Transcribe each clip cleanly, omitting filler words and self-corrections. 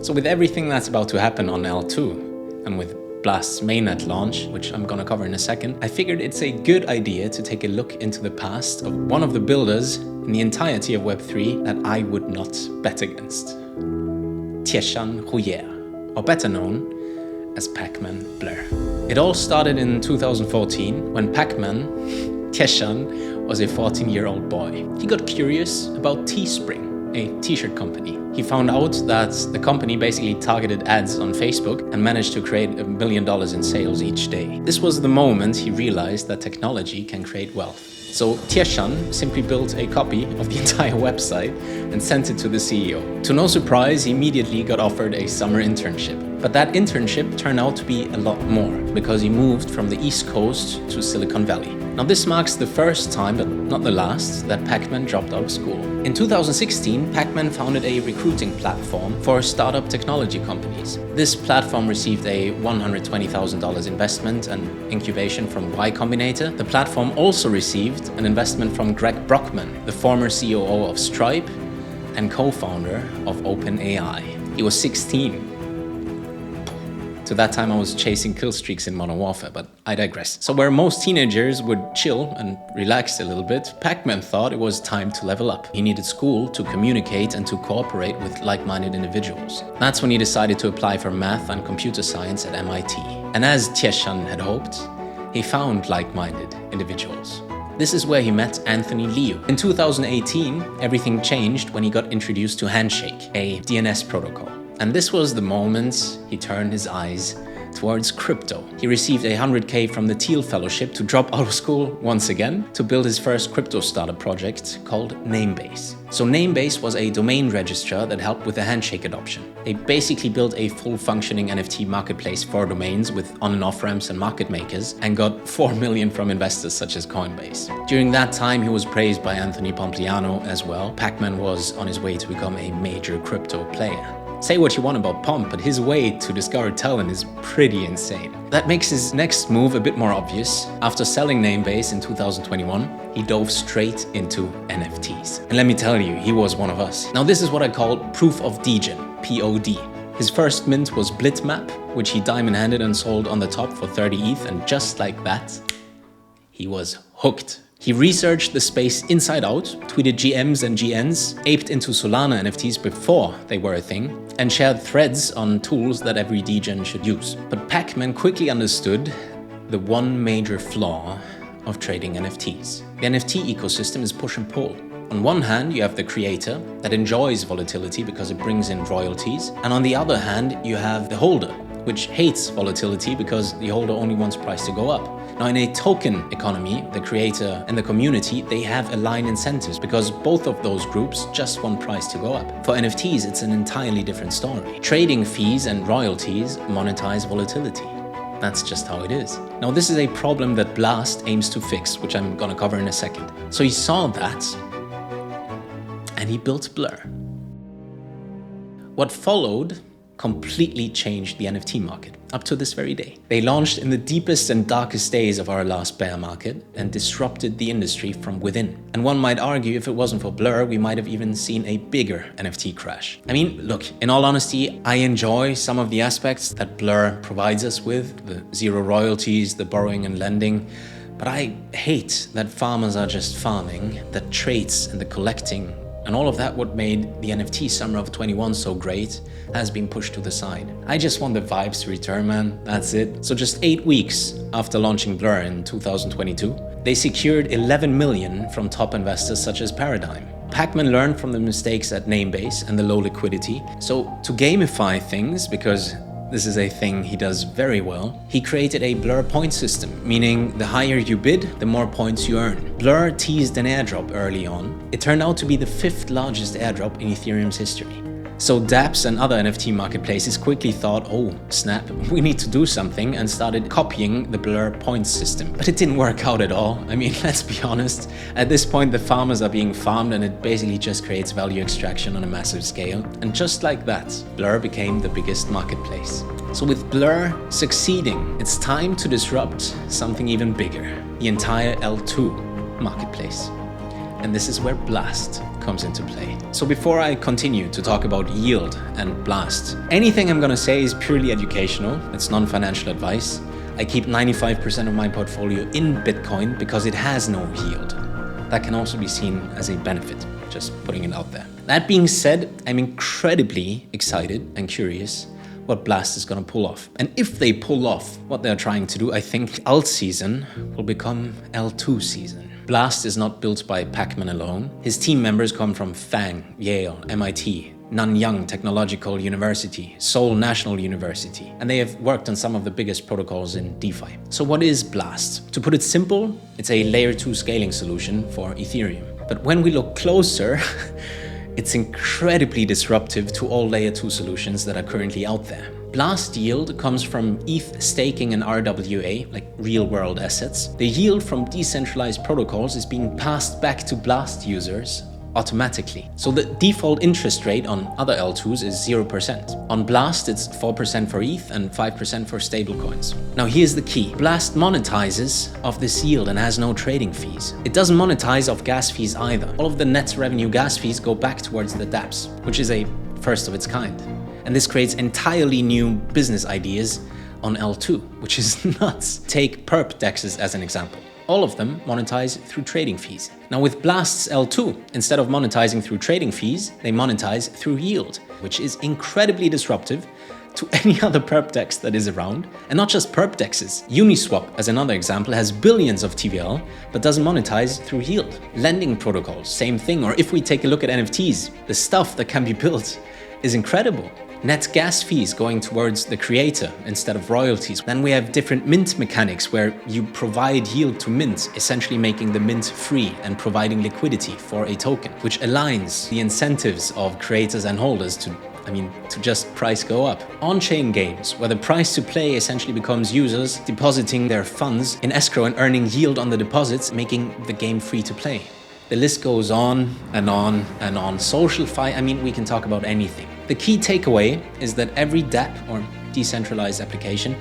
So with everything that's about to happen on L2, and with Blast's mainnet launch, which I'm gonna cover in a second, I figured it's a good idea to take a look into the past of one of the builders in the entirety of Web3 that I would not bet against. Tieshun Roquerre, or better known as Pacman Blur. It all started in 2014 when Tieshun was a 14-year-old boy. He got curious about Teespring, a t-shirt company. He found out that the company basically targeted ads on Facebook and managed to create $1 million in sales each day. This was the moment he realized that technology can create wealth. So Tieshun simply built a copy of the entire website and sent it to the CEO. To no surprise, he immediately got offered a summer internship. But that internship turned out to be a lot more because he moved from the East Coast to Silicon Valley. Now this marks the first time, but not the last, that Pacman dropped out of school. In 2016, Pacman founded a recruiting platform for startup technology companies. This platform received a $120,000 investment and incubation from Y Combinator. The platform also received an investment from Greg Brockman, the former COO of Stripe and co-founder of OpenAI. He was 16. So that time I was chasing kill streaks in Modern Warfare, but I digress. So where most teenagers would chill and relax a little bit, Pacman thought it was time to level up. He needed school to communicate and to cooperate with like-minded individuals. That's when he decided to apply for math and computer science at MIT. And as Tieshun had hoped, he found like-minded individuals. This is where he met Anthony Liu. In 2018, everything changed when he got introduced to Handshake, a DNS protocol. And this was the moment he turned his eyes towards crypto. He received $100K from the Thiel Fellowship to drop out of school once again to build his first crypto startup project called Namebase. So Namebase was a domain registrar that helped with the Handshake adoption. They basically built a full functioning NFT marketplace for domains with on and off ramps and market makers and got $4 million from investors such as Coinbase. During that time, he was praised by Anthony Pompliano as well. Pacman was on his way to become a major crypto player. Say what you want about Pomp, but his way to discover talent is pretty insane. That makes his next move a bit more obvious. After selling Namebase in 2021, he dove straight into NFTs. And let me tell you, he was one of us. Now this is what I call proof of degen, POD. His first mint was Blitmap, which he diamond-handed and sold on the top for 30 ETH, and just like that, he was hooked. He researched the space inside out, tweeted GMs and GNs, aped into Solana NFTs before they were a thing, and shared threads on tools that every degen should use. But Pacman quickly understood the one major flaw of trading NFTs. The NFT ecosystem is push and pull. On one hand, you have the creator that enjoys volatility because it brings in royalties, and on the other hand, you have the holder, which hates volatility because the holder only wants price to go up. Now in a token economy, the creator and the community, they have aligned incentives because both of those groups just want price to go up. For NFTs, it's an entirely different story. Trading fees and royalties monetize volatility. That's just how it is. Now this is a problem that Blast aims to fix, which I'm gonna cover in a second. So he saw that and he built Blur. What followed completely changed the NFT market up to this very day. They launched in the deepest and darkest days of our last bear market and disrupted the industry from within. And one might argue if it wasn't for Blur, we might have even seen a bigger NFT crash. I mean, look, in all honesty, I enjoy some of the aspects that Blur provides us with, the zero royalties, the borrowing and lending, but I hate that farmers are just farming, that traits and the collecting and all of that, what made the NFT summer of 21 so great, has been pushed to the side. I just want the vibes to return, man. That's it. So just 8 weeks after launching Blur in 2022, they secured 11 million from top investors such as Paradigm. Pacman learned from the mistakes at Namebase and the low liquidity. So to gamify things, because this is a thing he does very well, he created a Blur point system, meaning the higher you bid, the more points you earn. Blur teased an airdrop early on. It turned out to be the 5th largest airdrop in Ethereum's history. So dApps and other NFT marketplaces quickly thought, oh snap, we need to do something, and started copying the Blur points system. But it didn't work out at all. I mean, let's be honest. At this point, the farmers are being farmed and it basically just creates value extraction on a massive scale. And just like that, Blur became the biggest marketplace. So with Blur succeeding, it's time to disrupt something even bigger, the entire L2 marketplace. And this is where Blast comes into play. So before I continue to talk about yield and Blast, anything I'm gonna say is purely educational. It's non-financial advice. I keep 95% of my portfolio in Bitcoin because it has no yield. That can also be seen as a benefit, just putting it out there. That being said, I'm incredibly excited and curious what Blast is going to pull off. And if they pull off what they're trying to do, I think alt season will become L2 season. Blast is not built by Pacman alone. His team members come from FANG, Yale, MIT, Nanyang Technological University, Seoul National University, and they have worked on some of the biggest protocols in DeFi. So what is Blast? To put it simple, it's a layer 2 scaling solution for Ethereum. But when we look closer, it's incredibly disruptive to all layer 2 solutions that are currently out there. Blast yield comes from ETH staking and RWA, like real-world assets. The yield from decentralized protocols is being passed back to Blast users automatically. So the default interest rate on other L2s is 0%. On Blast, it's 4% for ETH and 5% for stablecoins. Now here's the key. Blast monetizes off this yield and has no trading fees. It doesn't monetize off gas fees either. All of the net revenue gas fees go back towards the dApps, which is a first of its kind. And this creates entirely new business ideas on L2, which is nuts. Take perp dexes as an example. All of them monetize through trading fees. Now with Blast's L2, instead of monetizing through trading fees, they monetize through yield, which is incredibly disruptive to any other perp dex that is around. And not just perp dexes. Uniswap, as another example, has billions of TVL, but doesn't monetize through yield. Lending protocols, same thing. Or if we take a look at NFTs, the stuff that can be built is incredible. Net gas fees going towards the creator instead of royalties. Then we have different mint mechanics where you provide yield to mint, essentially making the mint free and providing liquidity for a token, which aligns the incentives of creators and holders to just price go up. On-chain games, where the price to play essentially becomes users depositing their funds in escrow and earning yield on the deposits, making the game free to play. The list goes on and on and on. SocialFi, we can talk about anything. The key takeaway is that every dApp or decentralized application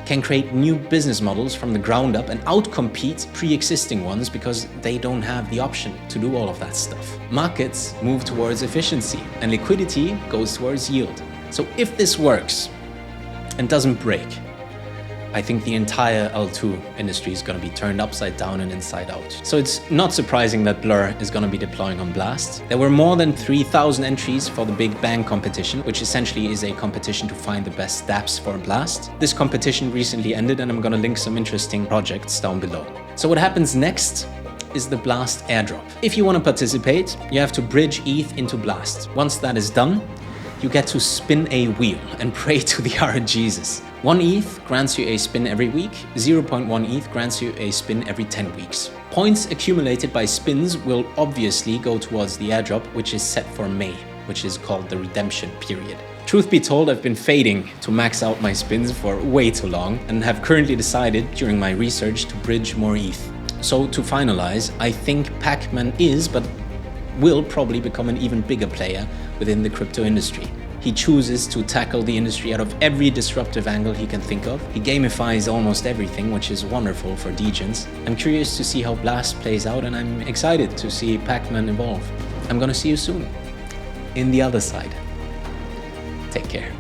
can create new business models from the ground up and outcompete pre-existing ones because they don't have the option to do all of that stuff. Markets move towards efficiency and liquidity goes towards yield. So if this works and doesn't break, I think the entire L2 industry is going to be turned upside down and inside out. So it's not surprising that Blur is going to be deploying on Blast. There were more than 3,000 entries for the Big Bang competition, which essentially is a competition to find the best dApps for Blast. This competition recently ended and I'm going to link some interesting projects down below. So what happens next is the Blast airdrop. If you want to participate, you have to bridge ETH into Blast. Once that is done, you get to spin a wheel and pray to the RNGesus. 1 ETH grants you a spin every week, 0.1 ETH grants you a spin every 10 weeks. Points accumulated by spins will obviously go towards the airdrop, which is set for May, which is called the redemption period. Truth be told, I've been fading to max out my spins for way too long and have currently decided during my research to bridge more ETH. So to finalize, I think Pacman is, but will probably become an even bigger player within the crypto industry. He chooses to tackle the industry out of every disruptive angle he can think of. He gamifies almost everything, which is wonderful for degens. I'm curious to see how Blast plays out and I'm excited to see Pacman evolve. I'm gonna see you soon in the other side. Take care.